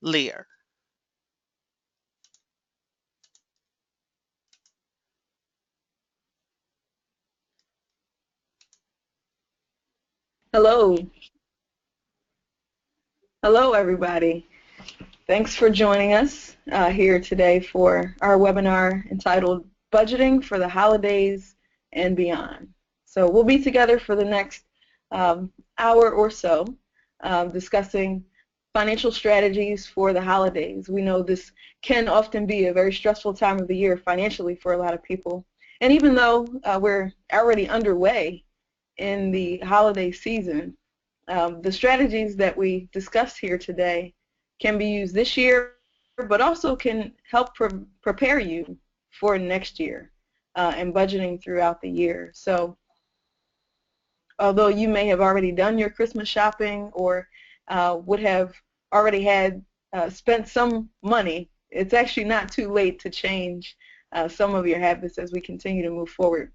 Lear. Hello. Hello, everybody. Thanks for joining us here today for our webinar entitled Budgeting for the Holidays and Beyond. So we'll be together for the next hour or so discussing financial strategies for the holidays. We know this can often be a very stressful time of the year financially for a lot of people. And even though we're already underway in the holiday season, the strategies that we discussed here today can be used this year, but also can help prepare you for next year and budgeting throughout the year. So although you may have already done your Christmas shopping or would have already had spent some money, it's actually not too late to change some of your habits as we continue to move forward,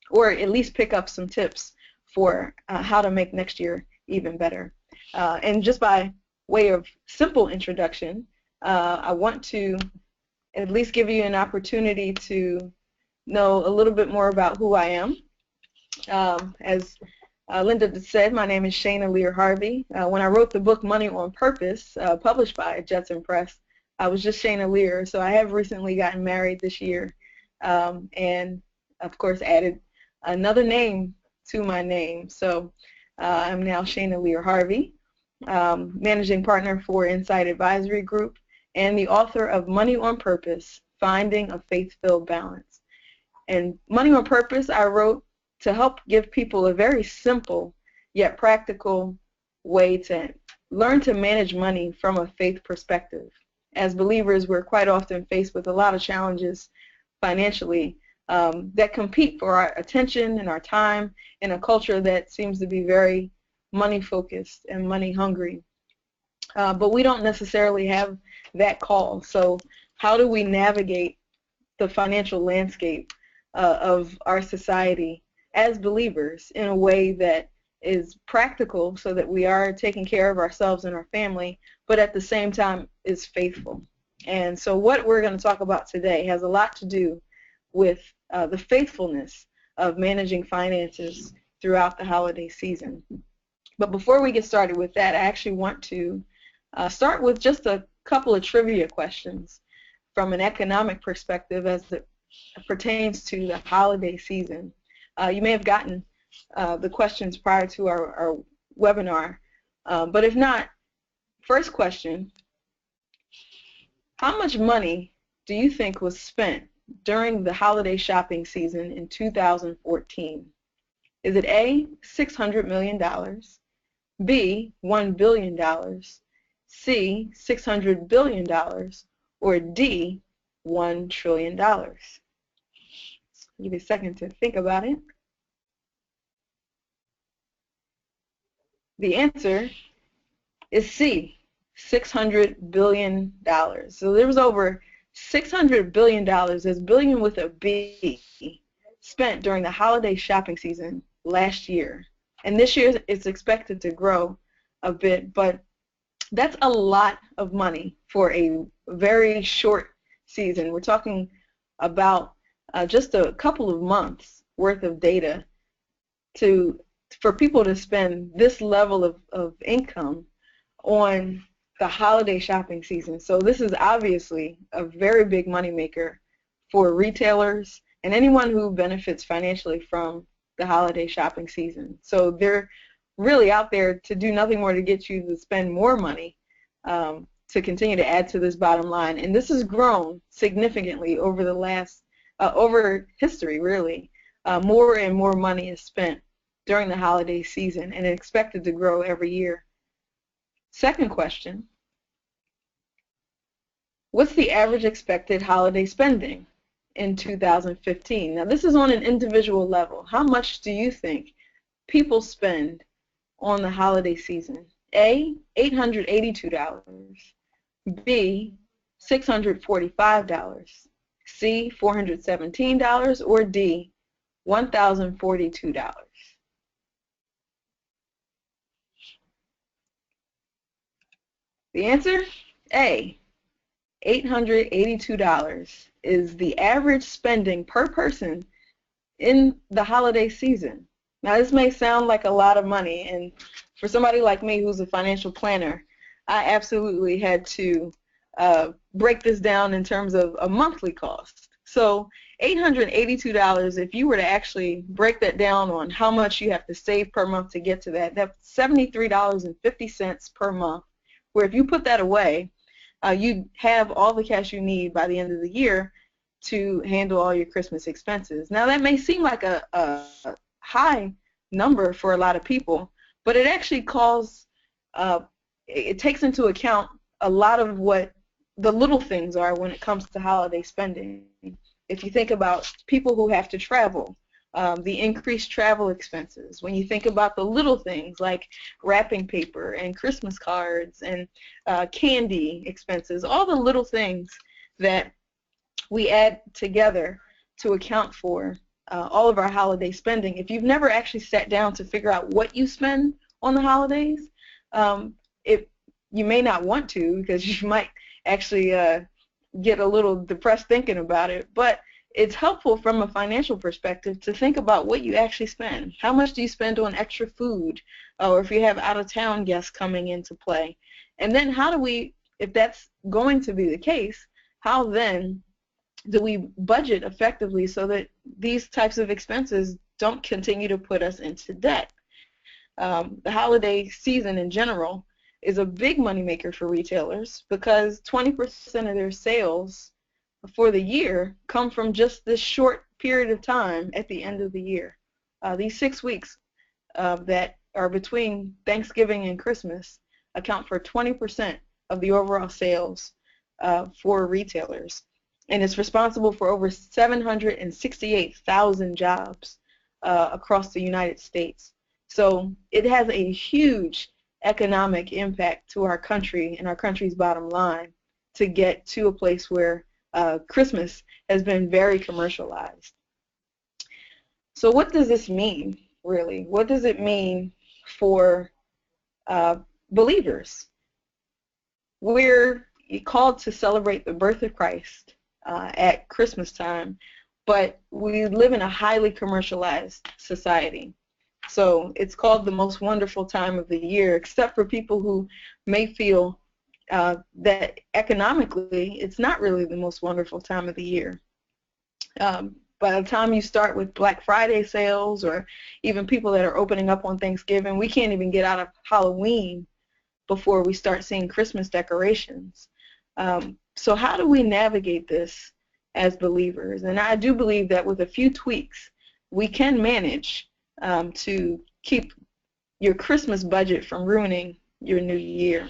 or at least pick up some tips for how to make next year even better. And just by way of simple introduction, I want to at least give you an opportunity to know a little bit more about who I am. As Linda said, my name is Shayna Lear Harvey. When I wrote the book Money on Purpose, published by Judson Press, I was just Shayna Lear. So I have recently gotten married this year and, of course, added another name to my name. So I'm now Shayna Lear Harvey, managing partner for Insight Advisory Group and the author of Money on Purpose, Finding a Faith-Filled Balance. And Money on Purpose I wrote to help give people a very simple yet practical way to learn to manage money from a faith perspective. As believers, we're quite often faced with a lot of challenges financially that compete for our attention and our time in a culture that seems to be very money focused and money hungry. But we don't necessarily have that call. So how do we navigate the financial landscape of our society as believers in a way that is practical so that we are taking care of ourselves and our family, but at the same time is faithful? And so what we're going to talk about today has a lot to do with the faithfulness of managing finances throughout the holiday season. But before we get started with that, I actually want to start with just a couple of trivia questions from an economic perspective as it pertains to the holiday season. You may have gotten the questions prior to our webinar, but if not, first question, how much money do you think was spent during the holiday shopping season in 2014? Is it A, $600 million, B, $1 billion, C, $600 billion, or D, $1 trillion? I'll give you a second to think about it. The answer is C, $600 billion. So there was over $600 billion, that's billion with a B, spent during the holiday shopping season last year. And this year it's expected to grow a bit, but that's a lot of money for a very short season. We're talking about just a couple of months worth of data for people to spend this level of income on the holiday shopping season. So this is obviously a very big moneymaker for retailers and anyone who benefits financially from the holiday shopping season. So they're really out there to do nothing more to get you to spend more money to continue to add to this bottom line. And this has grown significantly over the last, over history really. More and more money is spent during the holiday season and it's expected to grow every year. Second question, what's the average expected holiday spending in 2015? Now this is on an individual level. How much do you think people spend on the holiday season? A, $882, B, $645, C, $417, or D, $1,042? The answer A, $882 is the average spending per person in the holiday season. Now, this may sound like a lot of money, and for somebody like me who's a financial planner, I absolutely had to break this down in terms of a monthly cost. So $882, if you were to actually break that down on how much you have to save per month to get to that, that's $73.50 per month, where if you put that away, you have all the cash you need by the end of the year to handle all your Christmas expenses. Now, that may seem like a high number for a lot of people, but it actually it takes into account a lot of what the little things are when it comes to holiday spending. If you think about people who have to travel, the increased travel expenses, when you think about the little things like wrapping paper and Christmas cards and candy expenses, all the little things that we add together to account for all of our holiday spending. If you've never actually sat down to figure out what you spend on the holidays, you may not want to, because you might actually get a little depressed thinking about it, but it's helpful from a financial perspective to think about what you actually spend. How much do you spend on extra food, or if you have out-of-town guests coming into play? And then how do we, if that's going to be the case, how then do we budget effectively so that these types of expenses don't continue to put us into debt? The holiday season in general is a big moneymaker for retailers, because 20% of their sales for the year come from just this short period of time at the end of the year. These 6 weeks that are between Thanksgiving and Christmas account for 20% of the overall sales for retailers, and it's responsible for over 768,000 jobs across the United States. So it has a huge economic impact to our country and our country's bottom line to get to a place where Christmas has been very commercialized. So what does this mean, really? What does it mean for believers? We're called to celebrate the birth of Christ at Christmas time, but we live in a highly commercialized society. So it's called the most wonderful time of the year, except for people who may feel that economically it's not really the most wonderful time of the year. By the time you start with Black Friday sales, or even people that are opening up on Thanksgiving, we can't even get out of Halloween before we start seeing Christmas decorations. So how do we navigate this as believers? And I do believe that with a few tweaks, we can manage to keep your Christmas budget from ruining your new year.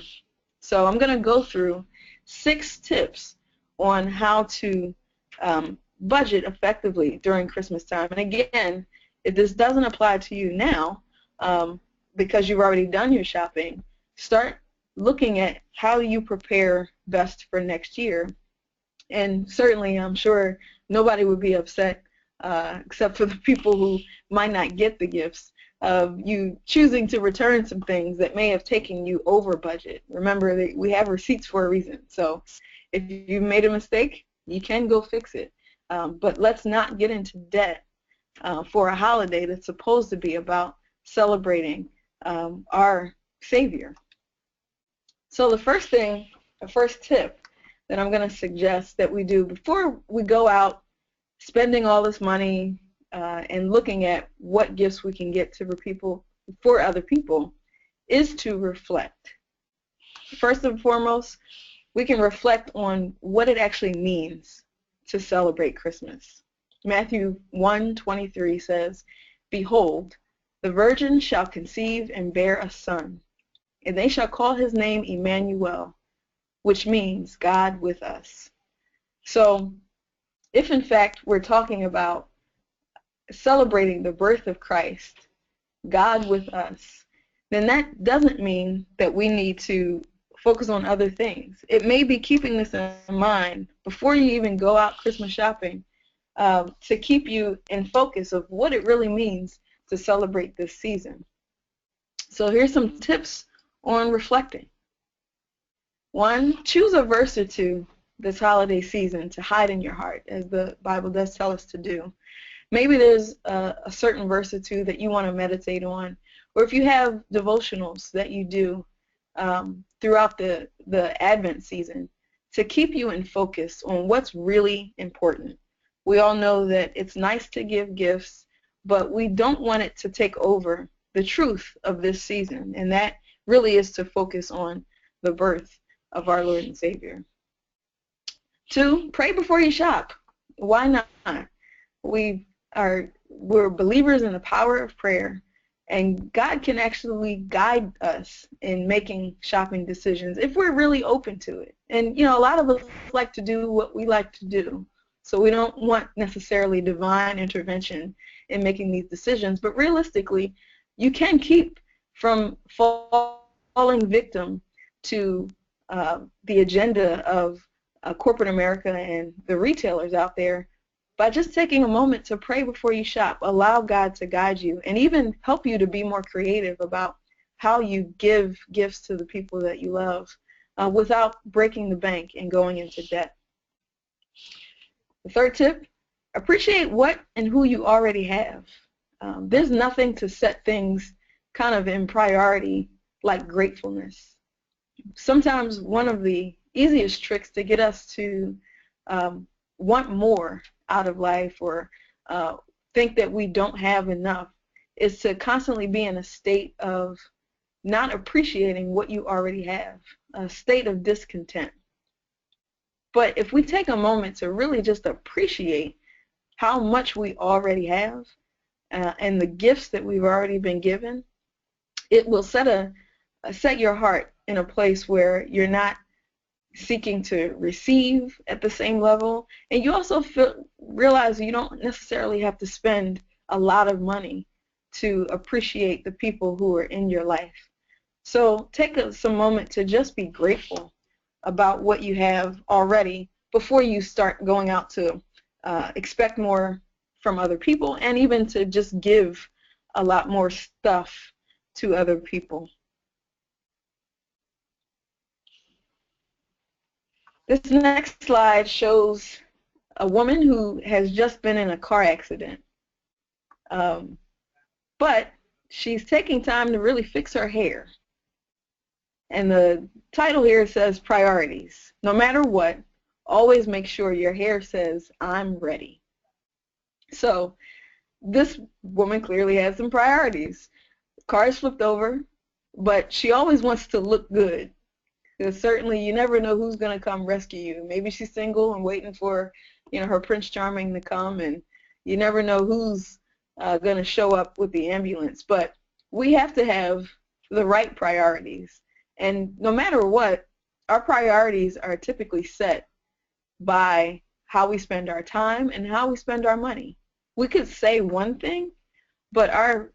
So I'm going to go through 6 tips on how to budget effectively during Christmas time. And again, if this doesn't apply to you now, because you've already done your shopping, start looking at how you prepare best for next year. And certainly, I'm sure nobody would be upset, except for the people who might not get the gifts, of you choosing to return some things that may have taken you over budget. Remember that we have receipts for a reason. So if you made a mistake, you can go fix it. But let's not get into debt for a holiday that's supposed to be about celebrating our Savior. So the first tip that I'm going to suggest that we do before we go out spending all this money and looking at what gifts we can get for other people is to reflect. First and foremost, we can reflect on what it actually means to celebrate Christmas. Matthew 1:23 says, "Behold, the virgin shall conceive and bear a son, and they shall call his name Emmanuel," which means God with us. So if in fact we're talking about celebrating the birth of Christ, God with us, then that doesn't mean that we need to focus on other things. It may be keeping this in mind before you even go out Christmas shopping, to keep you in focus of what it really means to celebrate this season. So here's some tips on reflecting. One, choose a verse or two this holiday season to hide in your heart, as the Bible does tell us to do. Maybe there's a certain verse or two that you want to meditate on, or if you have devotionals that you do throughout the Advent season to keep you in focus on what's really important. We all know that it's nice to give gifts, but we don't want it to take over the truth of this season, and that really is to focus on the birth of our Lord and Savior. 2, pray before you shop. Why not? We're believers in the power of prayer, and God can actually guide us in making shopping decisions if we're really open to it. And a lot of us like to do what we like to do, so we don't want necessarily divine intervention in making these decisions. But realistically, you can keep from falling victim to the agenda of corporate America and the retailers out there by just taking a moment to pray before you shop. Allow God to guide you and even help you to be more creative about how you give gifts to the people that you love without breaking the bank and going into debt. The third tip, appreciate what and who you already have. There's nothing to set things kind of in priority like gratefulness. Sometimes one of the easiest tricks to get us to want more out of life or think that we don't have enough is to constantly be in a state of not appreciating what you already have, a state of discontent. But if we take a moment to really just appreciate how much we already have and the gifts that we've already been given, it will set your heart in a place where you're not seeking to receive at the same level, and you also realize you don't necessarily have to spend a lot of money to appreciate the people who are in your life. So take some moment to just be grateful about what you have already before you start going out to expect more from other people, and even to just give a lot more stuff to other people. This next slide shows a woman who has just been in a car accident, but she's taking time to really fix her hair. And the title here says priorities. No matter what, always make sure your hair says, "I'm ready." So this woman clearly has some priorities. The car is flipped over, but she always wants to look good. Because certainly you never know who's going to come rescue you. Maybe she's single and waiting for her Prince Charming to come, and you never know who's going to show up with the ambulance. But we have to have the right priorities. And no matter what, our priorities are typically set by how we spend our time and how we spend our money. We could say one thing, but our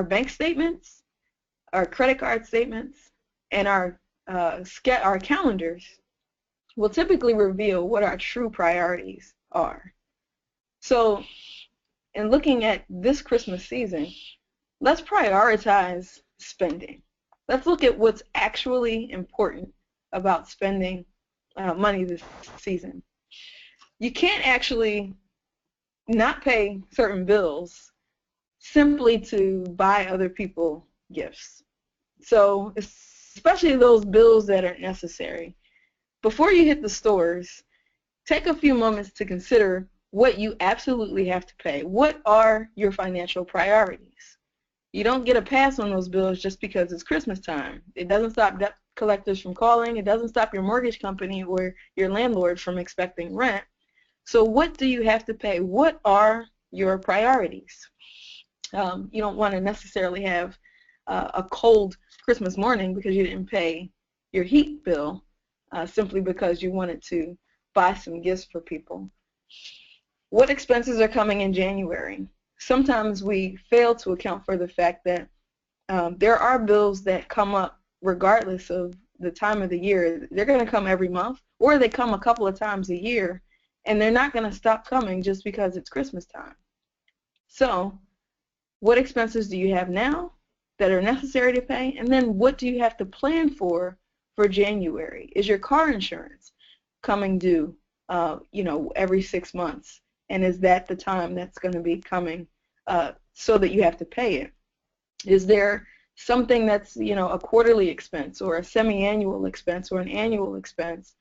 bank statements, our credit card statements, and our calendars will typically reveal what our true priorities are. So in looking at this Christmas season, let's prioritize spending. Let's look at what's actually important about spending money this season. You can't actually not pay certain bills simply to buy other people gifts. So especially those bills that are necessary. Before you hit the stores, take a few moments to consider what you absolutely have to pay. What are your financial priorities? You don't get a pass on those bills just because it's Christmas time. It doesn't stop debt collectors from calling. It doesn't stop your mortgage company or your landlord from expecting rent. So what do you have to pay? What are your priorities? You don't want to necessarily have a cold Christmas morning because you didn't pay your heat bill simply because you wanted to buy some gifts for people. What expenses are coming in January? Sometimes we fail to account for the fact that there are bills that come up regardless of the time of the year. They're going to come every month, or they come a couple of times a year, and they're not going to stop coming just because it's Christmas time. So what expenses do you have now that are necessary to pay, and then what do you have to plan for for January? Is your car insurance coming due, every 6 months? And is that the time that's going to be coming so that you have to pay it? Is there something that's, a quarterly expense or a semi-annual expense or an annual expense?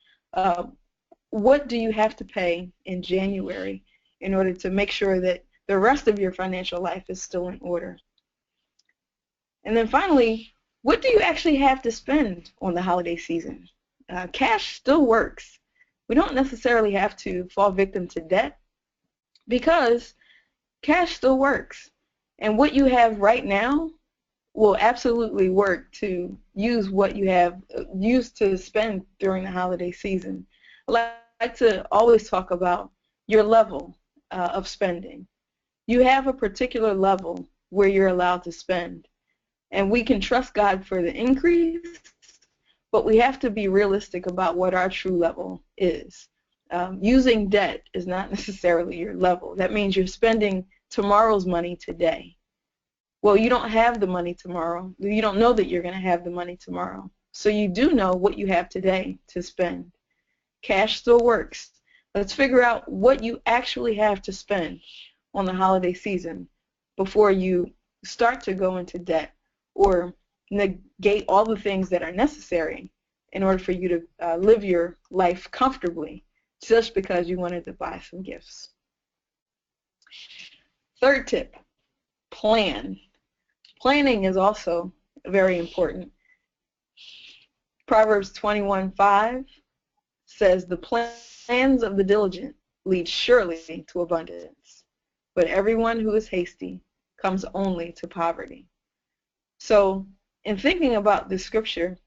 What do you have to pay in January in order to make sure that the rest of your financial life is still in order? And then finally, what do you actually have to spend on the holiday season? Cash still works. We don't necessarily have to fall victim to debt because cash still works. And what you have right now will absolutely work to use what you have used to spend during the holiday season. I like to always talk about your level of spending. You have a particular level where you're allowed to spend. And we can trust God for the increase, but we have to be realistic about what our true level is. Using debt is not necessarily your level. That means you're spending tomorrow's money today. Well, you don't have the money tomorrow. You don't know that you're going to have the money tomorrow. So you do know what you have today to spend. Cash still works. Let's figure out what you actually have to spend on the holiday season before you start to go into debt or negate all the things that are necessary in order for you to live your life comfortably just because you wanted to buy some gifts. Third tip, plan. Planning is also very important. Proverbs 21:5 says, the plans of the diligent lead surely to abundance, but everyone who is hasty comes only to poverty. So in thinking about this scripture,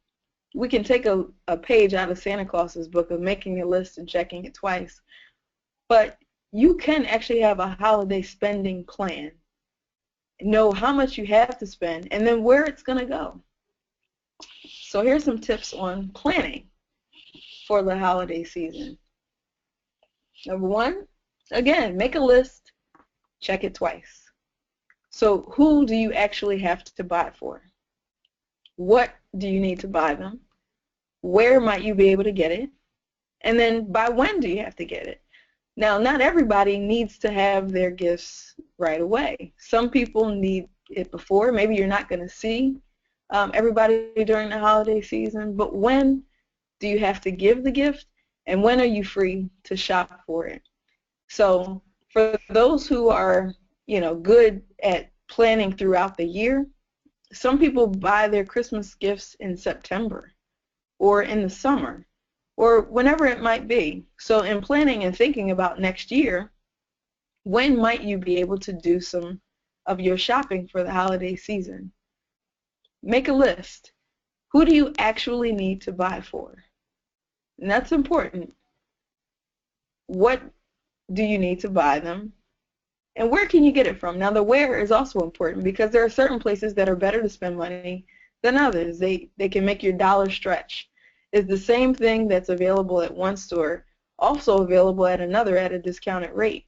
we can take a page out of Santa Claus's book of making a list and checking it twice, but you can actually have a holiday spending plan. Know how much you have to spend and then where it's going to go. So here's some tips on planning for the holiday season. Number one, again, make a list, check it twice. So who do you actually have to buy for? What do you need to buy them? Where might you be able to get it? And then by when do you have to get it? Now, not everybody needs to have their gifts right away. Some people need it before. Maybe you're not going to see everybody during the holiday season, but when do you have to give the gift, and when are you free to shop for it? So for those who are, good at planning throughout the year, some people buy their Christmas gifts in September or in the summer or whenever it might be. So in planning and thinking about next year, when might you be able to do some of your shopping for the holiday season? Make a list. Who do you actually need to buy for? And that's important. What do you need to buy them? And where can you get it from? Now, the where is also important because there are certain places that are better to spend money than others. They can make your dollar stretch. It's the same thing that's available at one store, also available at another at a discounted rate.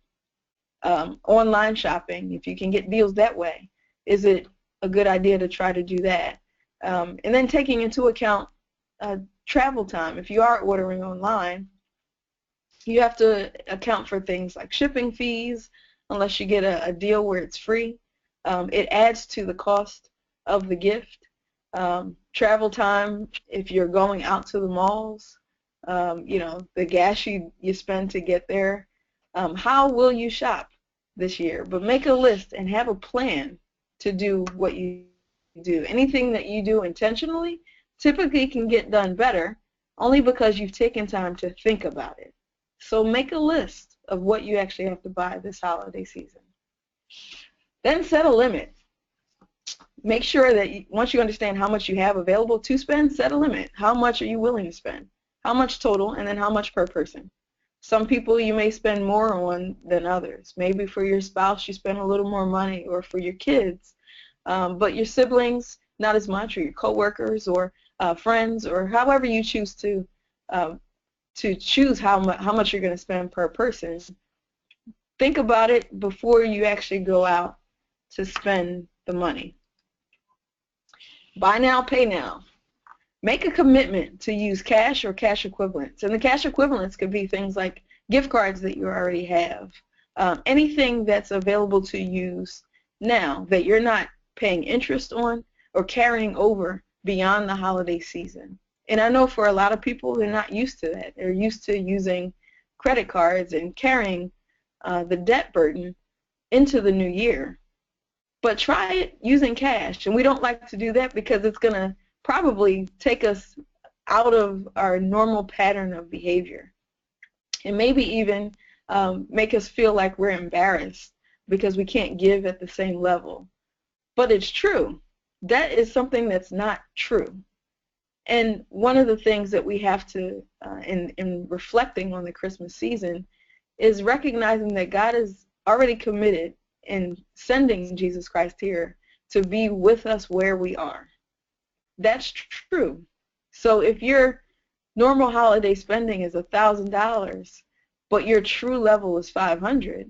Online shopping, if you can get deals that way, is it a good idea to try to do that? And then taking into account travel time. If you are ordering online, you have to account for things like shipping fees, unless you get a deal where it's free. It adds to the cost of the gift. Travel time, if you're going out to the malls, the gas you spend to get there. How will you shop this year? But make a list and have a plan to do what you do. Anything that you do intentionally typically can get done better only because you've taken time to think about it. So make a list of what you actually have to buy this holiday season. Then set a limit. Make sure that once you understand how much you have available to spend, set a limit. How much are you willing to spend? How much total, and then how much per person? Some people you may spend more on than others. Maybe for your spouse you spend a little more money, or for your kids. But your siblings, not as much, or your coworkers, or friends, or however you choose to choose how much you're going to spend per person. Think about it before you actually go out to spend the money. Buy now, pay now. Make a commitment to use cash or cash equivalents. And the cash equivalents could be things like gift cards that you already have, anything that's available to use now that you're not paying interest on or carrying over beyond the holiday season. And I know for a lot of people, they're not used to that. They're used to using credit cards and carrying the debt burden into the new year. But try it using cash. And we don't like to do that because it's going to probably take us out of our normal pattern of behavior. And maybe even make us feel like we're embarrassed because we can't give at the same level. But it's true. That is something that's not true. And one of the things that we have to, in reflecting on the Christmas season, is recognizing that God is already committed in sending Jesus Christ here to be with us where we are. That's true. So if your normal holiday spending is $1,000, but your true level is $500,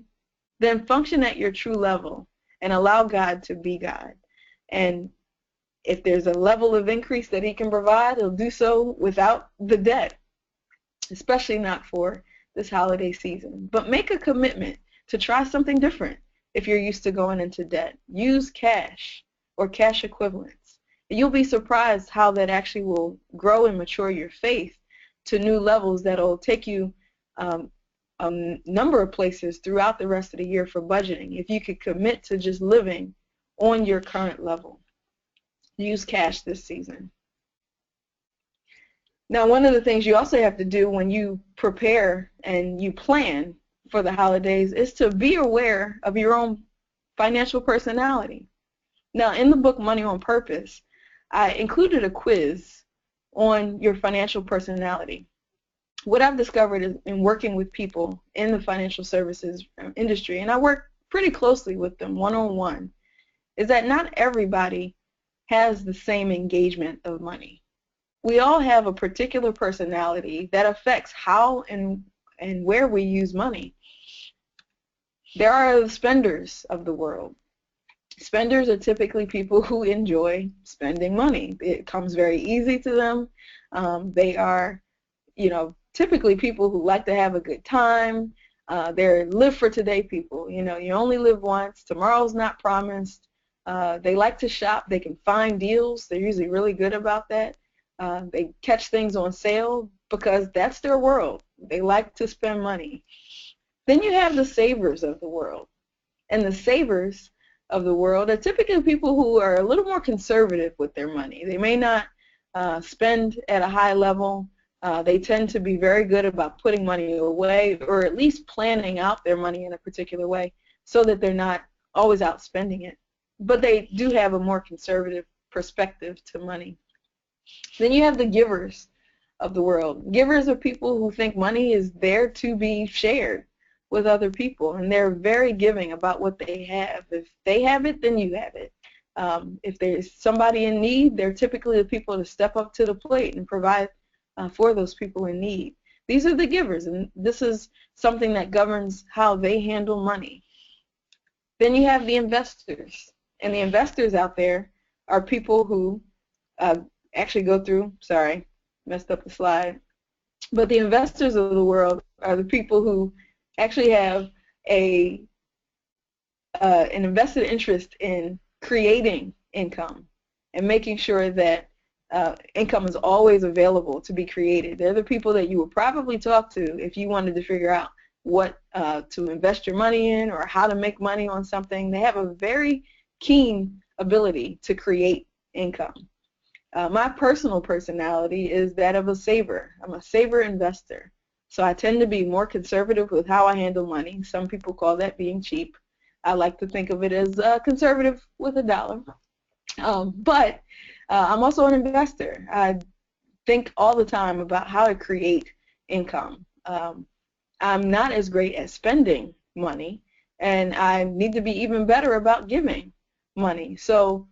then function at your true level and allow God to be God. And if there's a level of increase that he can provide, he'll do so without the debt, especially not for this holiday season. But make a commitment to try something different if you're used to going into debt. Use cash or cash equivalents. You'll be surprised how that actually will grow and mature your faith to new levels that will take you a number of places throughout the rest of the year for budgeting if you could commit to just living on your current level. Use cash this season. Now, one of the things you also have to do when you prepare and you plan for the holidays is to be aware of your own financial personality. Now, in the book Money on Purpose, I included a quiz on your financial personality. What I've discovered is in working with people in the financial services industry, and I work pretty closely with them one-on-one, is that not everybody has the same engagement of money. We all have a particular personality that affects how and where we use money. There are the spenders of the world. Spenders are typically people who enjoy spending money. It comes very easy to them. They are, typically people who like to have a good time. They're live for today people. You only live once. Tomorrow's not promised. They like to shop. They can find deals. They're usually really good about that. They catch things on sale because that's their world. They like to spend money. Then you have the savers of the world. And the savers of the world are typically people who are a little more conservative with their money. They may not spend at a high level. They tend to be very good about putting money away or at least planning out their money in a particular way so that they're not always out spending it. But they do have a more conservative perspective to money. Then you have the givers of the world. Givers are people who think money is there to be shared with other people, and they're very giving about what they have. If they have it, then you have it. If there's somebody in need, they're typically the people to step up to the plate and provide for those people in need. These are the givers, and this is something that governs how they handle money. Then you have the investors, and the investors out there are people who actually go through, sorry, messed up the slide, but the investors of the world are the people who actually have an invested interest in creating income and making sure that income is always available to be created. They're the people that you would probably talk to if you wanted to figure out what to invest your money in or how to make money on something. They have a very keen ability to create income. My personal personality is that of a saver. I'm a saver investor. So I tend to be more conservative with how I handle money. Some people call that being cheap. I like to think of it as conservative with a dollar. But I'm also an investor. I think all the time about how to create income. I'm not as great at spending money, and I need to be even better about giving money. So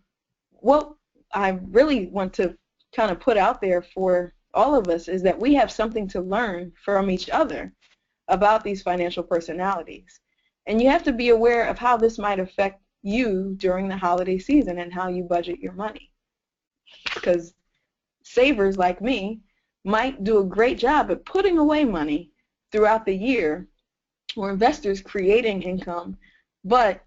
what I really want to kind of put out there for all of us is that we have something to learn from each other about these financial personalities. And you have to be aware of how this might affect you during the holiday season and how you budget your money. Because savers like me might do a great job at putting away money throughout the year, or investors creating income, but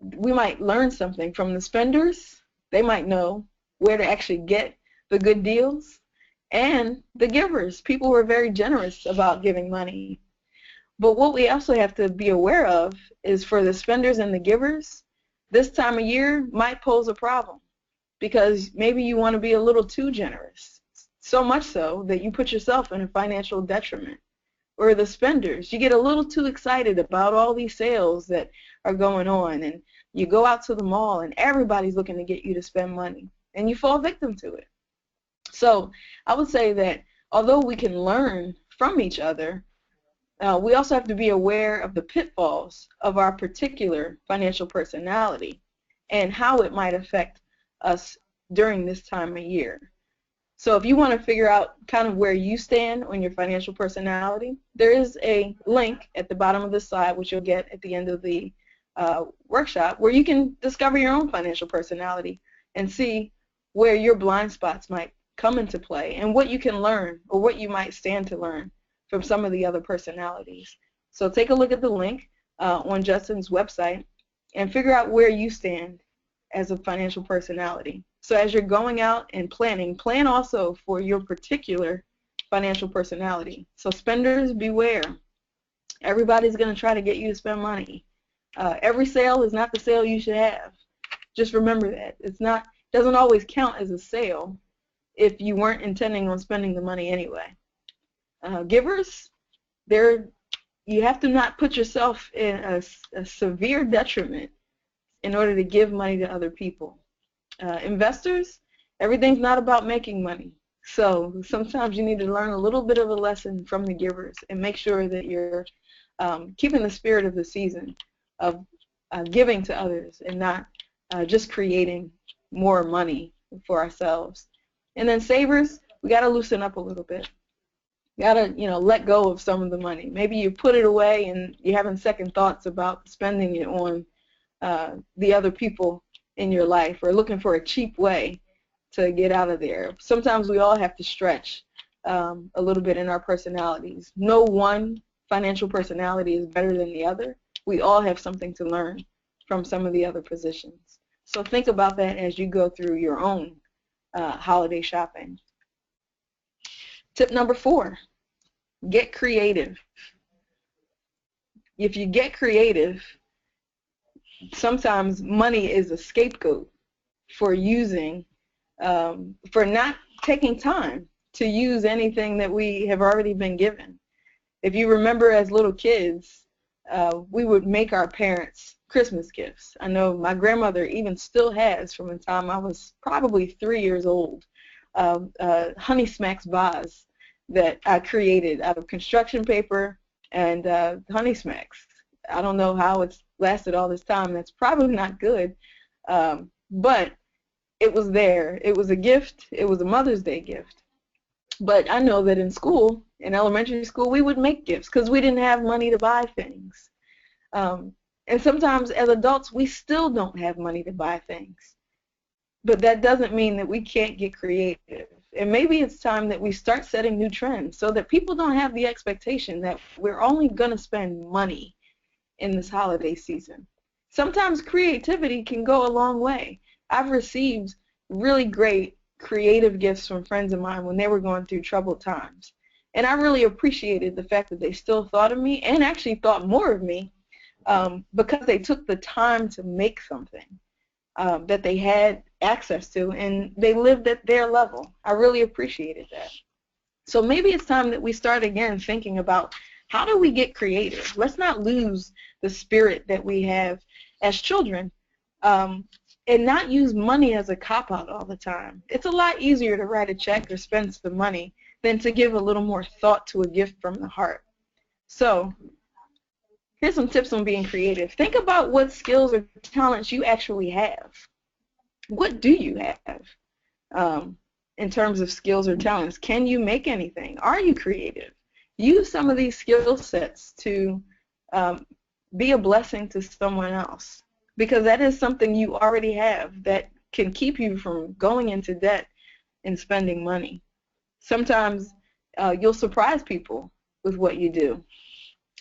we might learn something from the spenders. They might know where to actually get the good deals, and the givers, people who are very generous about giving money. But what we also have to be aware of is for the spenders and the givers, this time of year might pose a problem because maybe you want to be a little too generous, so much so that you put yourself in a financial detriment. Or the spenders, you get a little too excited about all these sales that are going on, and you go out to the mall and everybody's looking to get you to spend money, and you fall victim to it. So I would say that although we can learn from each other, we also have to be aware of the pitfalls of our particular financial personality and how it might affect us during this time of year. So if you want to figure out kind of where you stand on your financial personality, there is a link at the bottom of the slide, which you'll get at the end of the workshop, where you can discover your own financial personality and see where your blind spots might come into play and what you can learn or what you might stand to learn from some of the other personalities. So take a look at the link on Judson's website and figure out where you stand as a financial personality. So as you're going out and planning, plan also for your particular financial personality. So spenders, beware. Everybody's going to try to get you to spend money. Every sale is not the sale you should have. Just remember that. Doesn't always count as a sale if you weren't intending on spending the money anyway. Givers, you have to not put yourself in a severe detriment in order to give money to other people. Investors, everything's not about making money. So sometimes you need to learn a little bit of a lesson from the givers and make sure that you're keeping the spirit of the season of giving to others and not just creating more money for ourselves. And then savers, we got to loosen up a little bit. You got to, let go of some of the money. Maybe you put it away and you're having second thoughts about spending it on the other people in your life, or looking for a cheap way to get out of there. Sometimes we all have to stretch a little bit in our personalities. No one financial personality is better than the other. We all have something to learn from some of the other positions. So think about that as you go through your own holiday shopping. Tip number 4, get creative. If you get creative, sometimes money is a scapegoat for for not taking time to use anything that we have already been given. If you remember as little kids, we would make our parents Christmas gifts. I know my grandmother even still has, from the time I was probably 3 years old, Honey Smacks vase that I created out of construction paper and Honey Smacks. I don't know how it's lasted all this time. That's probably not good, but it was there. It was a gift. It was a Mother's Day gift. But I know that in school, in elementary school, we would make gifts because we didn't have money to buy things. And sometimes as adults, we still don't have money to buy things. But that doesn't mean that we can't get creative. And maybe it's time that we start setting new trends so that people don't have the expectation that we're only going to spend money in this holiday season. Sometimes creativity can go a long way. I've received really great creative gifts from friends of mine when they were going through troubled times. And I really appreciated the fact that they still thought of me and actually thought more of me because they took the time to make something that they had access to, and they lived at their level. I really appreciated that. So maybe it's time that we start again thinking about how do we get creative? Let's not lose the spirit that we have as children and not use money as a cop-out all the time. It's a lot easier to write a check or spend some money than to give a little more thought to a gift from the heart. So here's some tips on being creative. Think about what skills or talents you actually have. What do you have in terms of skills or talents? Can you make anything? Are you creative? Use some of these skill sets to be a blessing to someone else, because that is something you already have that can keep you from going into debt in spending money. Sometimes you'll surprise people with what you do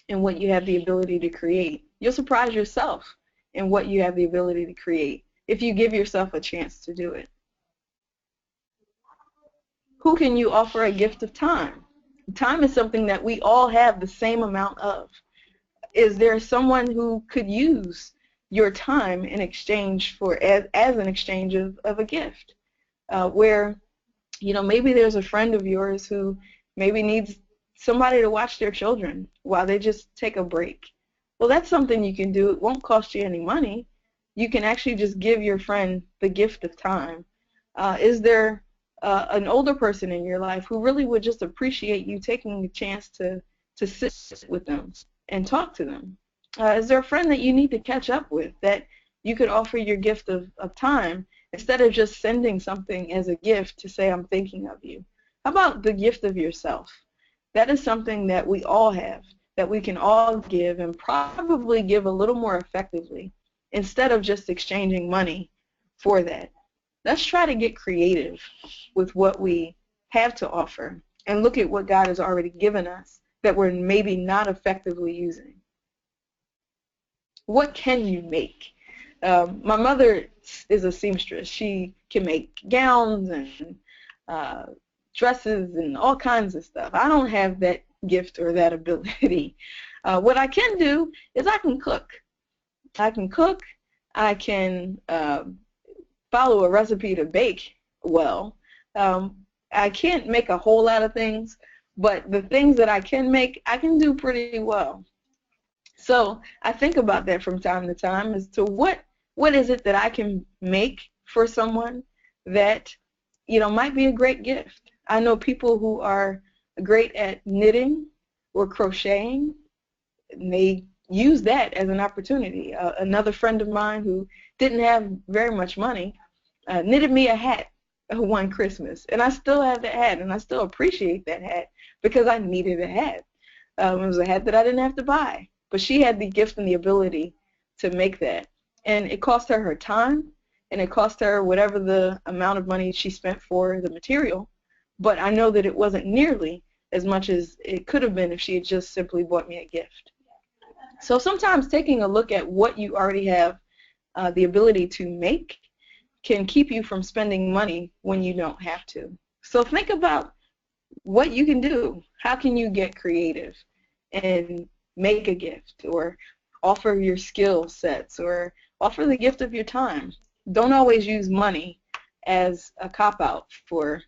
and what you have the ability to create. You'll surprise yourself in what you have the ability to create if you give yourself a chance to do it. Who can you offer a gift of time? Time is something that we all have the same amount of. Is there someone who could use your time in exchange for, as an exchange of a gift? Where, maybe there's a friend of yours who maybe needs somebody to watch their children while they just take a break. Well, that's something you can do. It won't cost you any money. You can actually just give your friend the gift of time. Is there an older person in your life who really would just appreciate you taking the chance to sit with them and talk to them? Is there a friend that you need to catch up with that you could offer your gift of time instead of just sending something as a gift to say, I'm thinking of you? How about the gift of yourself? That is something that we all have, that we can all give and probably give a little more effectively instead of just exchanging money for that. Let's try to get creative with what we have to offer and look at what God has already given us that we're maybe not effectively using. What can you make? My mother is a seamstress. She can make gowns and dresses and all kinds of stuff. I don't have that gift or that ability. What I can do is I can cook. I can follow a recipe to bake well. I can't make a whole lot of things, but the things that I can make, I can do pretty well. So I think about that from time to time as to what is it that I can make for someone that, might be a great gift. I know people who are great at knitting or crocheting, and they use that as an opportunity. Another friend of mine who didn't have very much money knitted me a hat one Christmas, and I still have that hat, and I still appreciate that hat because I needed a hat. It was a hat that I didn't have to buy, but she had the gift and the ability to make that, and it cost her time, and it cost her whatever the amount of money she spent for the material, but I know that it wasn't nearly as much as it could have been if she had just simply bought me a gift. So sometimes taking a look at what you already have the ability to make can keep you from spending money when you don't have to. So think about what you can do. How can you get creative and make a gift or offer your skill sets or offer the gift of your time? Don't always use money as a cop-out for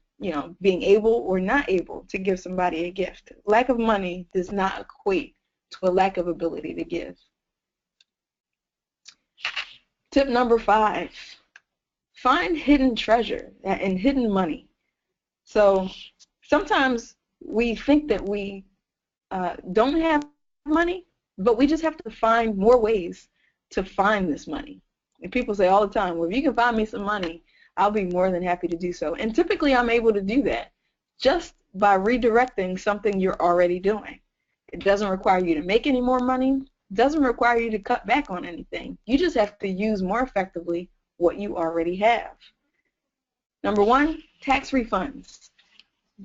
being able or not able to give somebody a gift. Lack of money does not equate to a lack of ability to give. Tip number 5, find hidden treasure and hidden money. So sometimes we think that we don't have money, but we just have to find more ways to find this money. And people say all the time, well, if you can find me some money, I'll be more than happy to do so. And typically I'm able to do that just by redirecting something you're already doing. It doesn't require you to make any more money. It doesn't require you to cut back on anything. You just have to use more effectively what you already have. Number 1, tax refunds.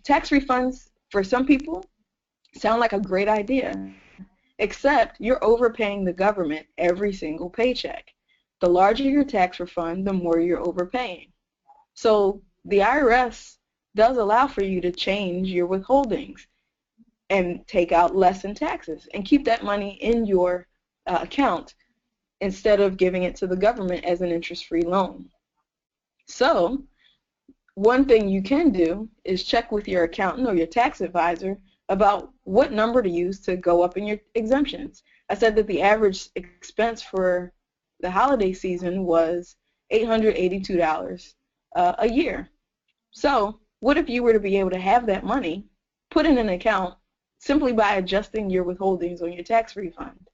Tax refunds, for some people, sound like a great idea, except you're overpaying the government every single paycheck. The larger your tax refund, the more you're overpaying. So the IRS does allow for you to change your withholdings and take out less in taxes and keep that money in your account instead of giving it to the government as an interest-free loan. So one thing you can do is check with your accountant or your tax advisor about what number to use to go up in your exemptions. I said that the average expense for the holiday season was $882 a year. So what if you were to be able to have that money put in an account simply by adjusting your withholdings on your tax refund?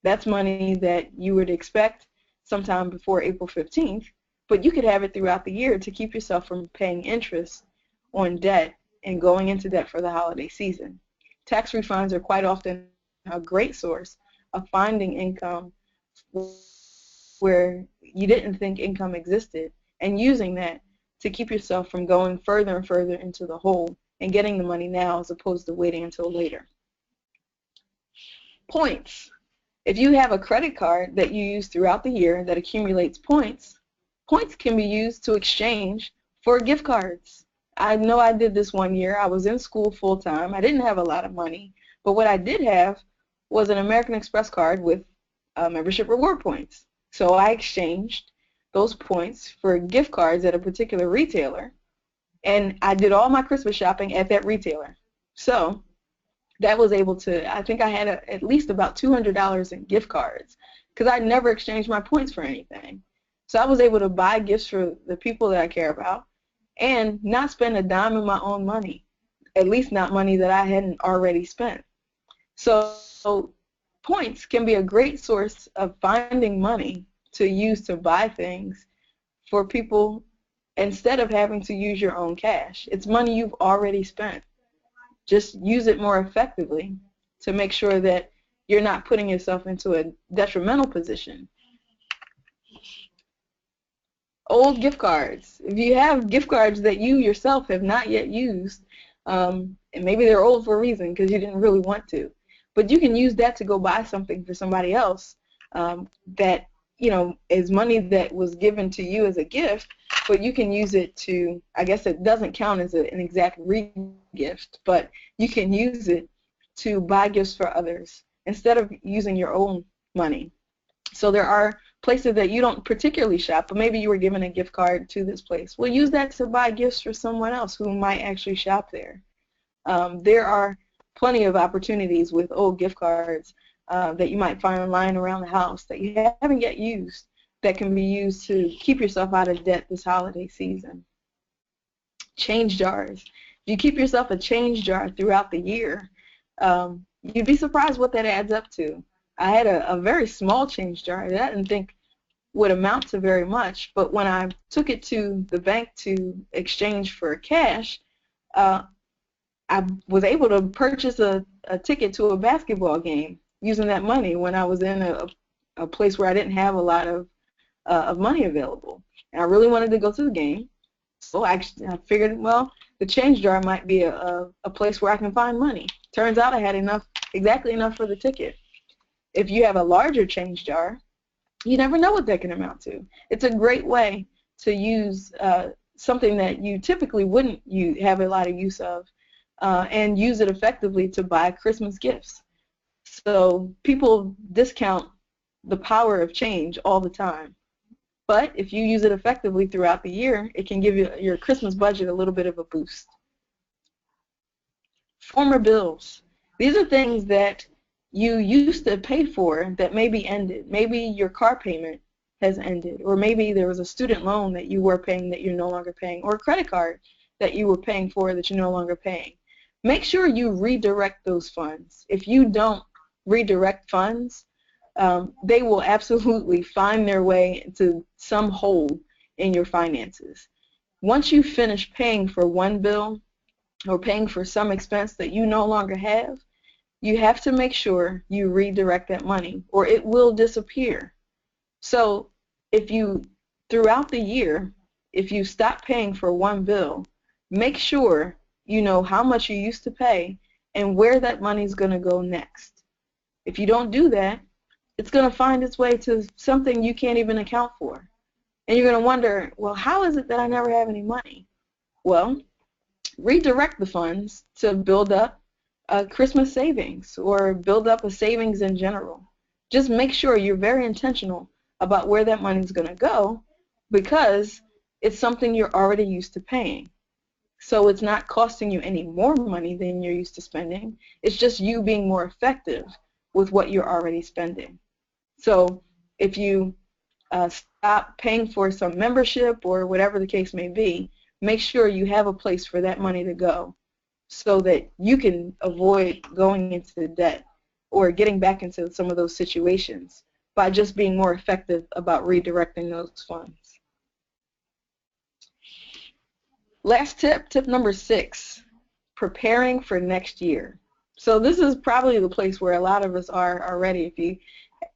That's money that you would expect sometime before April 15th, but you could have it throughout the year to keep yourself from paying interest on debt and going into debt for the holiday season. Tax refunds are quite often a great source of finding income where you didn't think income existed and using that to keep yourself from going further and further into the hole and getting the money now as opposed to waiting until later. Points. If you have a credit card that you use throughout the year that accumulates points, points can be used to exchange for gift cards. I know I did this one year. I was in school full time. I didn't have a lot of money, but what I did have was an American Express card with membership reward points. So I exchanged those points for gift cards at a particular retailer, and I did all my Christmas shopping at that retailer. So that was able to, I think I had at least about $200 in gift cards because I never exchanged my points for anything. So I was able to buy gifts for the people that I care about and not spend a dime of my own money, at least not money that I hadn't already spent. So points can be a great source of finding money to use to buy things for people instead of having to use your own cash. It's money you've already spent. Just use it more effectively to make sure that you're not putting yourself into a detrimental position. Old gift cards. If you have gift cards that you yourself have not yet used, and maybe they're old for a reason because you didn't really want to, but you can use that to go buy something for somebody else that, you know, is money that was given to you as a gift, but you can use it to, I guess it doesn't count as an exact re-gift, but you can use it to buy gifts for others instead of using your own money. So there are places that you don't particularly shop, but maybe you were given a gift card to this place. Well, use that to buy gifts for someone else who might actually shop there. There are plenty of opportunities with old gift cards that you might find lying around the house that you haven't yet used that can be used to keep yourself out of debt this holiday season. Change jars. If you keep yourself a change jar throughout the year, you'd be surprised what that adds up to. I had a very small change jar that I didn't think would amount to very much, but when I took it to the bank to exchange for cash, I was able to purchase a ticket to a basketball game using that money when I was in a place where I didn't have a lot of money available. And I really wanted to go to the game, so I figured, well, the change jar might be a place where I can find money. Turns out I had exactly enough for the ticket. If you have a larger change jar, you never know what that can amount to. It's a great way to use something that you typically wouldn't have a lot of use of and use it effectively to buy Christmas gifts. So people discount the power of change all the time. But if you use it effectively throughout the year, it can give your Christmas budget a little bit of a boost. Former bills. These are things that you used to pay for that maybe ended. Maybe your car payment has ended, or maybe there was a student loan that you were paying that you're no longer paying, or a credit card that you were paying for that you're no longer paying. Make sure you redirect those funds. If you don't redirect funds, they will absolutely find their way into some hole in your finances. Once you finish paying for one bill or paying for some expense that you no longer have, you have to make sure you redirect that money or it will disappear. So if you, throughout the year, if you stop paying for one bill, make sure you know how much you used to pay and where that money is going to go next. If you don't do that, it's going to find its way to something you can't even account for. And you're going to wonder, well, how is it that I never have any money? Well, redirect the funds to build up a Christmas savings or build up a savings in general. Just make sure you're very intentional about where that money is going to go because it's something you're already used to paying. So it's not costing you any more money than you're used to spending. It's just you being more effective with what you're already spending. So if you stop paying for some membership or whatever the case may be, make sure you have a place for that money to go so that you can avoid going into debt or getting back into some of those situations by just being more effective about redirecting those funds. Last tip, tip number 6, preparing for next year. So this is probably the place where a lot of us are already. If you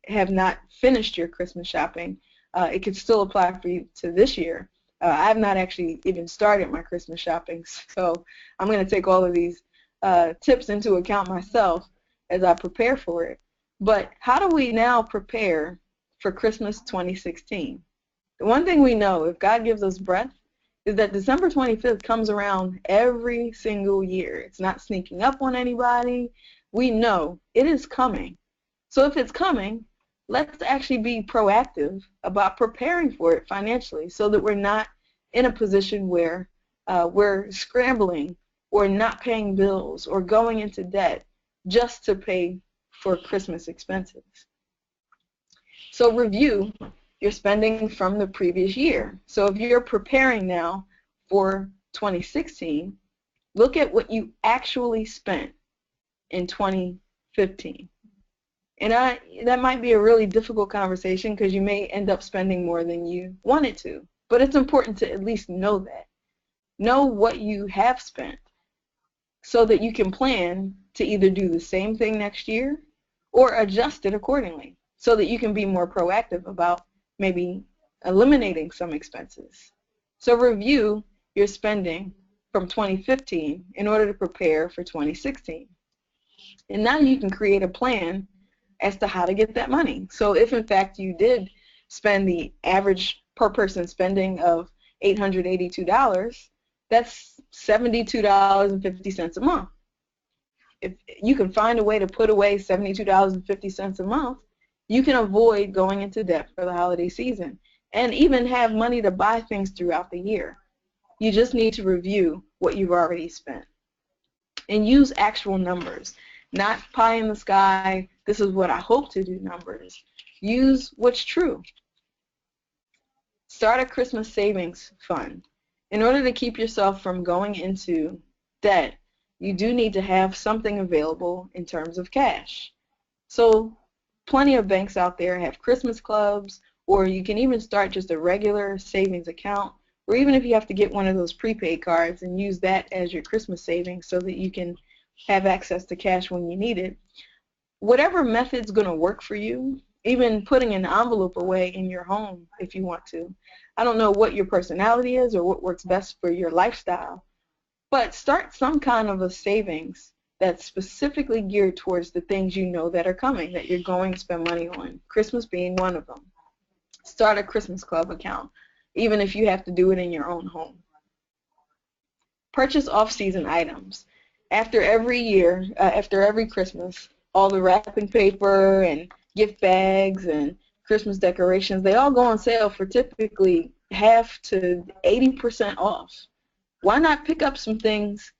have not finished your Christmas shopping, it could still apply for you to this year. I've not actually even started my Christmas shopping, so I'm going to take all of these tips into account myself as I prepare for it. But how do we now prepare for Christmas 2016? The one thing we know, if God gives us breath, is that December 25th comes around every single year. It's not sneaking up on anybody. We know it is coming. So if it's coming, let's actually be proactive about preparing for it financially so that we're not in a position where we're scrambling or not paying bills or going into debt just to pay for Christmas expenses. So review your spending from the previous year. So if you're preparing now for 2016, look at what you actually spent in 2015. And that might be a really difficult conversation because you may end up spending more than you wanted to. But it's important to at least know that. Know what you have spent so that you can plan to either do the same thing next year or adjust it accordingly so that you can be more proactive about maybe eliminating some expenses. So review your spending from 2015 in order to prepare for 2016. And now you can create a plan as to how to get that money. So if in fact you did spend the average per person spending of $882, that's $72.50 a month. If you can find a way to put away $72.50 a month, you can avoid going into debt for the holiday season and even have money to buy things throughout the year. You just need to review what you've already spent and use actual numbers, not pie in the sky, this is what I hope to do numbers. Use what's true. Start a Christmas savings fund. In order to keep yourself from going into debt, you do need to have something available in terms of cash. So plenty of banks out there have Christmas clubs, or you can even start just a regular savings account, or even if you have to get one of those prepaid cards and use that as your Christmas savings so that you can have access to cash when you need it. Whatever method's going to work for you, even putting an envelope away in your home if you want to. I don't know what your personality is or what works best for your lifestyle, but start some kind of a savings that's specifically geared towards the things you know that are coming, that you're going to spend money on, Christmas being one of them. Start a Christmas club account, even if you have to do it in your own home. Purchase off-season items. After every year, after every Christmas, all the wrapping paper and gift bags and Christmas decorations, they all go on sale for typically half to 80% off. Why not pick up some things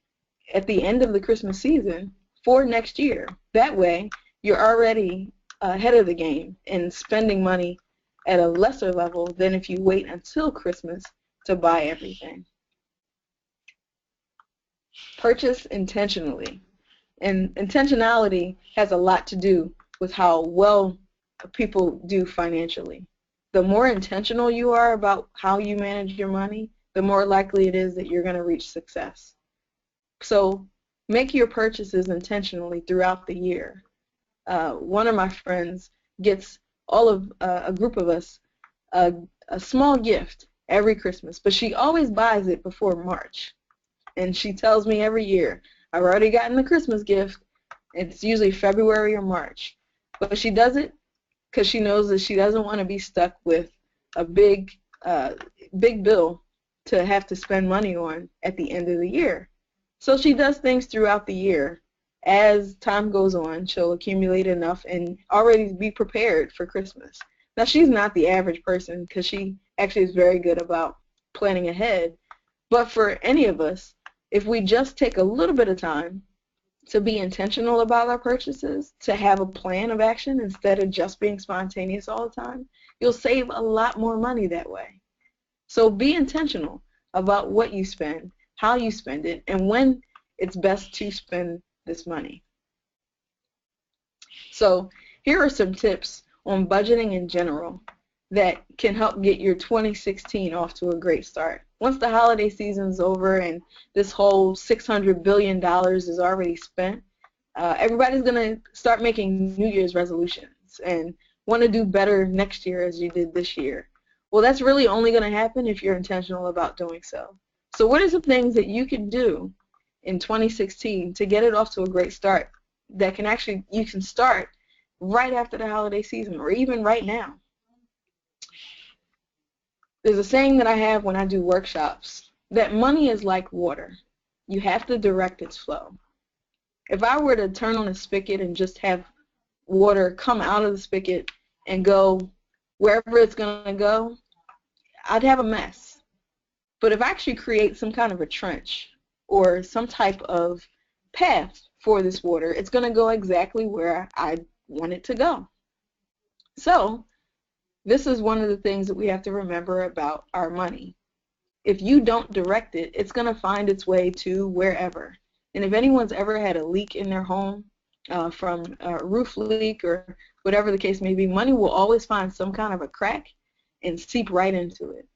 at the end of the Christmas season for next year? That way, you're already ahead of the game and spending money at a lesser level than if you wait until Christmas to buy everything. Purchase intentionally. And intentionality has a lot to do with how well people do financially. The more intentional you are about how you manage your money, the more likely it is that you're going to reach success. So make your purchases intentionally throughout the year. One of my friends gets all of a group of us a small gift every Christmas, but she always buys it before March. And she tells me every year, I've already gotten the Christmas gift. It's usually February or March. But she does it because she knows that she doesn't want to be stuck with a big bill to have to spend money on at the end of the year. So she does things throughout the year. As time goes on, she'll accumulate enough and already be prepared for Christmas. Now, she's not the average person because she actually is very good about planning ahead. But for any of us, if we just take a little bit of time to be intentional about our purchases, to have a plan of action instead of just being spontaneous all the time, you'll save a lot more money that way. So be intentional about what you spend, how you spend it, and when it's best to spend this money. So here are some tips on budgeting in general that can help get your 2016 off to a great start. Once the holiday season's over and this whole $600 billion is already spent, everybody's going to start making New Year's resolutions and want to do better next year as you did this year. Well, that's really only going to happen if you're intentional about doing so. So what are some things that you can do in 2016 to get it off to a great start that can actually, you can start right after the holiday season or even right now? There's a saying that I have when I do workshops that money is like water. You have to direct its flow. If I were to turn on a spigot and just have water come out of the spigot and go wherever it's going to go, I'd have a mess. But if I actually create some kind of a trench or some type of path for this water, it's going to go exactly where I want it to go. So this is one of the things that we have to remember about our money. If you don't direct it, it's going to find its way to wherever. And if anyone's ever had a leak in their home from a roof leak or whatever the case may be, money will always find some kind of a crack and seep right into it.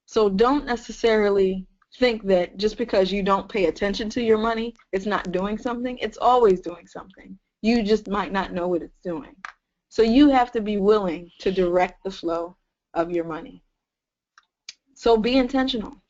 So don't necessarily think that just because you don't pay attention to your money, it's not doing something. It's always doing something. You just might not know what it's doing. So you have to be willing to direct the flow of your money. So be intentional.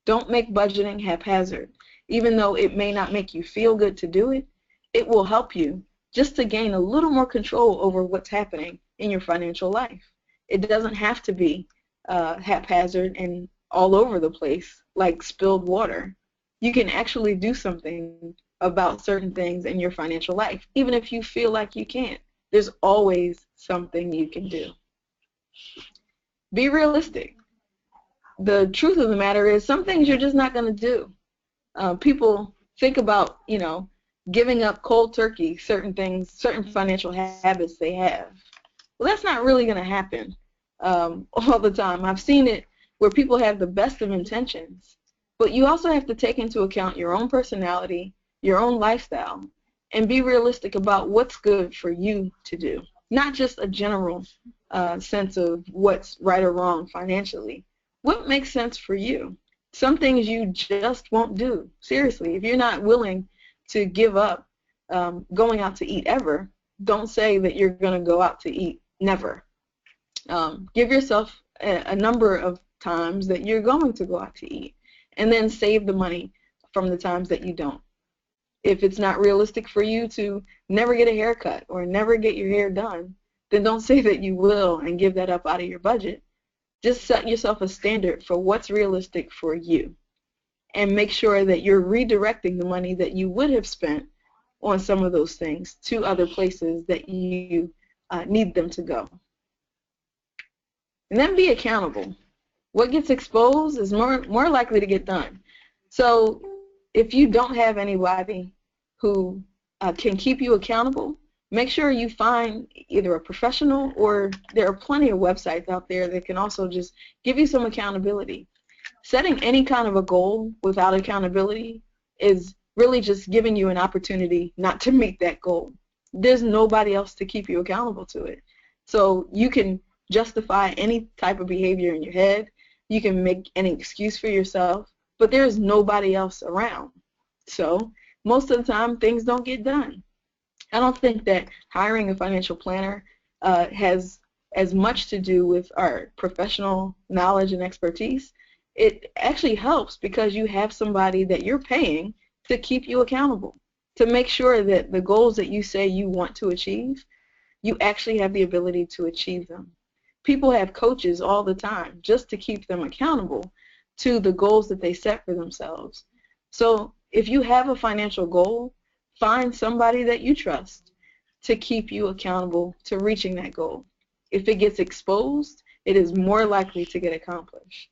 Don't make budgeting haphazard. Even though it may not make you feel good to do it, it will help you just to gain a little more control over what's happening in your financial life. It doesn't have to be haphazard and all over the place like spilled water. You can actually do something about certain things in your financial life, even if you feel like you can't. There's always something you can do. Be realistic. The truth of the matter is some things you're just not going to do. People think about, giving up cold turkey, certain things, certain financial habits they have. Well, that's not really going to happen all the time. I've seen it where people have the best of intentions, but you also have to take into account your own personality, your own lifestyle, and be realistic about what's good for you to do, not just a general sense of what's right or wrong financially. What makes sense for you? Some things you just won't do. Seriously, if you're not willing to give up going out to eat ever, don't say that you're going to go out to eat never. Give yourself a number of times that you're going to go out to eat, and then save the money from the times that you don't. If it's not realistic for you to never get a haircut or never get your hair done, then don't say that you will and give that up out of your budget. Just set yourself a standard for what's realistic for you, and make sure that you're redirecting the money that you would have spent on some of those things to other places that you need them to go. And then be accountable. What gets exposed is more likely to get done. So if you don't have anybody who can keep you accountable, make sure you find either a professional, or there are plenty of websites out there that can also just give you some accountability. Setting any kind of a goal without accountability is really just giving you an opportunity not to meet that goal. There's nobody else to keep you accountable to it. So you can justify any type of behavior in your head. You can make any excuse for yourself, but there's nobody else around. So most of the time, things don't get done. I don't think that hiring a financial planner has as much to do with our professional knowledge and expertise. It actually helps because you have somebody that you're paying to keep you accountable, to make sure that the goals that you say you want to achieve, you actually have the ability to achieve them. People have coaches all the time just to keep them accountable to the goals that they set for themselves. So if you have a financial goal, find somebody that you trust to keep you accountable to reaching that goal. If it gets exposed, it is more likely to get accomplished.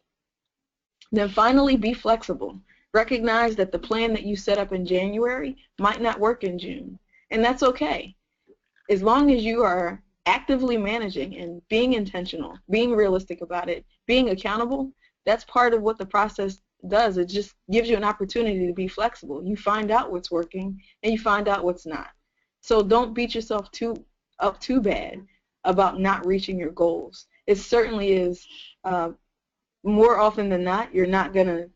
Then finally, be flexible. Recognize that the plan that you set up in January might not work in June, and that's okay. As long as you are actively managing and being intentional, being realistic about it, being accountable, that's part of what the process does. It just gives you an opportunity to be flexible. You find out what's working and you find out what's not. So don't beat yourself up too bad about not reaching your goals. It certainly is, more often than not, you're not going to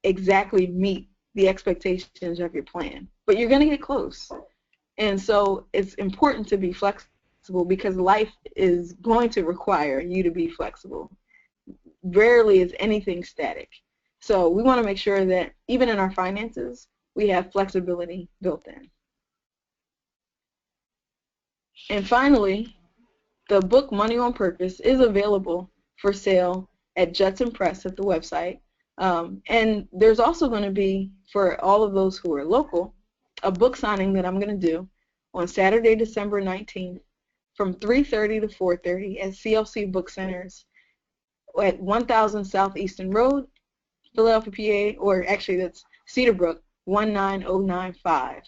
exactly meet the expectations of your plan, but you're going to get close. And so it's important to be flexible because life is going to require you to be flexible. rarely is anything static. So we want to make sure that even in our finances, we have flexibility built in. And finally, the book Money on Purpose is available for sale at Judson Press at the website. And there's also going to be, for all of those who are local, a book signing that I'm going to do on Saturday, December 19th from 3:30 to 4:30 at CLC Book Centers at 1000 Southeastern Road, Philadelphia, PA, or actually that's Cedarbrook, 19095.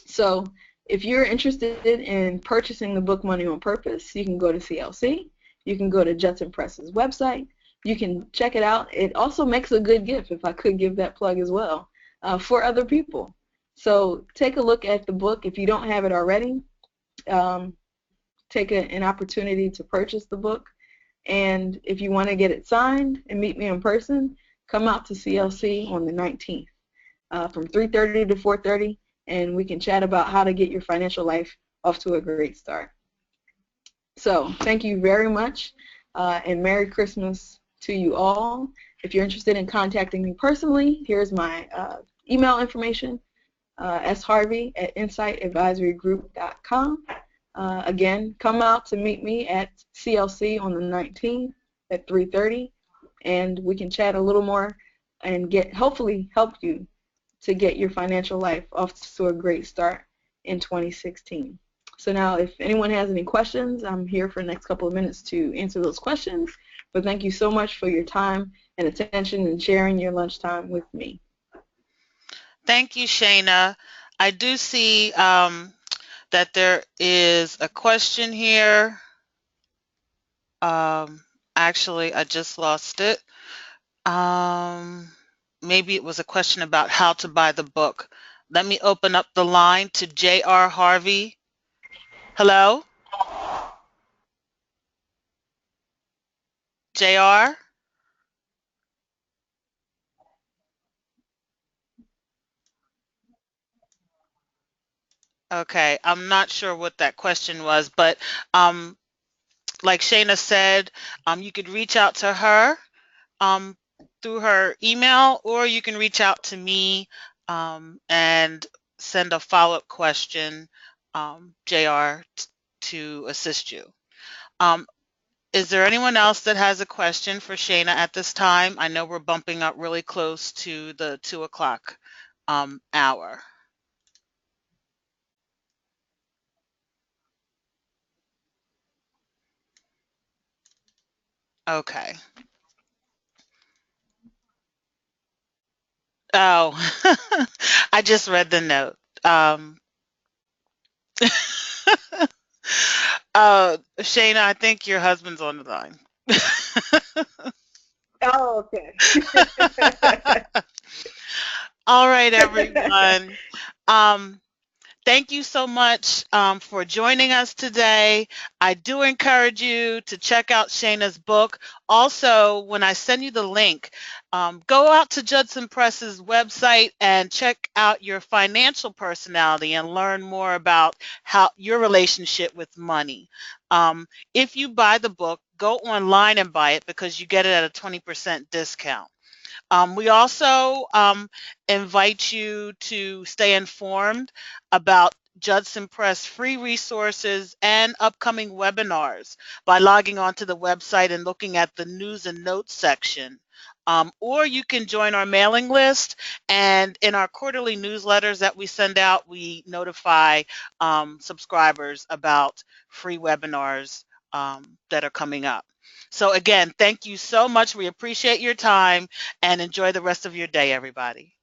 So if you're interested in purchasing the book Money on Purpose, you can go to CLC. You can go to Judson Press's website. You can check it out. It also makes a good gift, if I could give that plug as well, for other people. So take a look at the book. If you don't have it already, take an opportunity to purchase the book. And if you want to get it signed and meet me in person, come out to CLC on the 19th from 3:30 to 4:30, and we can chat about how to get your financial life off to a great start. So thank you very much, and Merry Christmas to you all. If you're interested in contacting me personally, here's my email information, sharvey@insightadvisorygroup.com. Again, come out to meet me at CLC on the 19th at 3:30, and we can chat a little more and hopefully help you to get your financial life off to a great start in 2016. So now if anyone has any questions, I'm here for the next couple of minutes to answer those questions. But thank you so much for your time and attention and sharing your lunchtime with me. Thank you, Shayna. I do see that there is a question here. Actually, I just lost it. Maybe it was a question about how to buy the book. Let me open up the line to J.R. Harvey. Hello? J.R.? Okay, I'm not sure what that question was, but like Shayna said, you could reach out to her um, through her email, or you can reach out to me and send a follow-up question, JR, to assist you. Is there anyone else that has a question for Shayna at this time? I know we're bumping up really close to the 2 o'clock hour. Okay. Oh, I just read the note. Shayna, I think your husband's on the line. Oh, okay. All right, everyone. Um, Thank you so much for joining us today. I do encourage you to check out Shayna's book. Also, when I send you the link, go out to Judson Press's website and check out your financial personality and learn more about how your relationship with money. If you buy the book, go online and buy it because you get it at a 20% discount. We also invite you to stay informed about Judson Press free resources and upcoming webinars by logging onto the website and looking at the news and notes section. Or you can join our mailing list, and in our quarterly newsletters that we send out, we notify subscribers about free webinars that are coming up. So again, thank you so much. We appreciate your time, and enjoy the rest of your day, everybody.